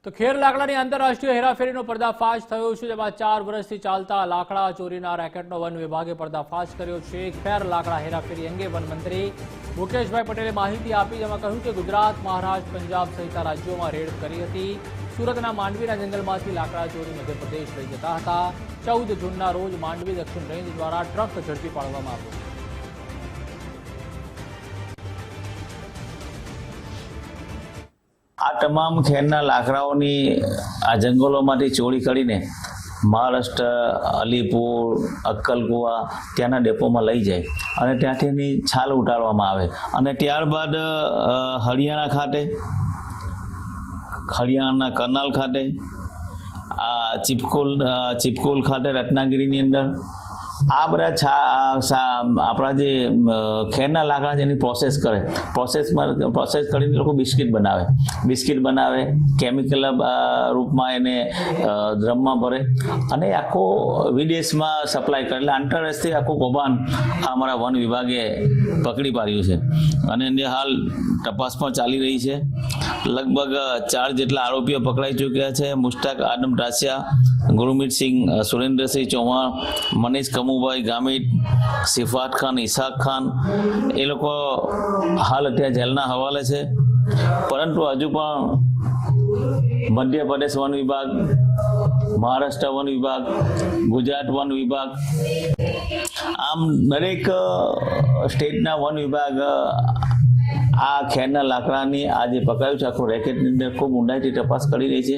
તો ખેર લાકડાની આંતરરાષ્ટ્રીય હેરાફેરીનો પર્દાફાશ થયો છે, જેમાં 4 વર્ષથી ચાલતા લાકડા ચોરીના રેકેટનો વન વિભાગે પર્દાફાશ કર્યો છે। ખેર લાકડા હેરાફેરી અંગે વન મંત્રી મુકેશભાઈ પટેલે માહિતી આપી, જેમાં કહ્યું કે ગુજરાત, મહારાષ્ટ્ર, પંજાબ સહિતના રાજ્યોમાં રેડ કરી હતી। સુરતના માંડવીના જંગલમાંથી લાકડા ચોરી મધ્યપ્રદેશ લઈ જતા હતા। 14 જૂનના રોજ માંડવી દક્ષિણ રેન્જ દ્વારા ટ્રક ઝડપી પાડવામાં આવ્યો। આ તમામ ખેરના લાકડાઓની આ જંગલોમાંથી ચોરી કરીને મહારાષ્ટ્ર, અલીપુર, અક્કલકુવા ત્યાંના ડેપોમાં લઈ જાય અને ત્યાંથી એની છાલ ઉતારવામાં આવે અને ત્યારબાદ હરિયાણાના કરનાલ ખાતે, આ ચિપકોલ ખાતે રત્નાગીરીની અંદર આ બધા આપણા જે ખેરના લાકડા જેની પ્રોસેસ કરીને લોકો બિસ્કિટ બનાવે, કેમિકલ રૂપમાં એને ડ્રમમાં ભરે અને આખો વિદેશમાં સપ્લાય કરે। એટલે આંતરરાષ્ટ્રીય આખું કૌભાંડ અમારા વન વિભાગે પકડી પાડ્યું છે અને એને હાલ તપાસ પણ ચાલી રહી છે। લગભગ 4 જેટલા આરોપીઓ પકડાઈ ચૂક્યા છે। મુશ્તાક આદમ ટાસિયા, ગુરમીતસિંહ, સુરેન્દ્રસિંહ ચૌહાણ, મનીષ કમુભાઈ ગામિત, સિફાત ખાન, ઇસાક ખાન એ લોકો હાલ અત્યારે જેલના હવાલે છે। પરંતુ હજુ પણ મધ્યપ્રદેશ વન વિભાગ, મહારાષ્ટ્ર વન વિભાગ, ગુજરાત વન વિભાગ, આમ દરેક સ્ટેટના વન વિભાગ આ ખેરના લાકડાની આ જે પકડાયું છે આખું રેકેટની અંદર ખૂબ ઊંડાઈથી તપાસ કરી રહી છે।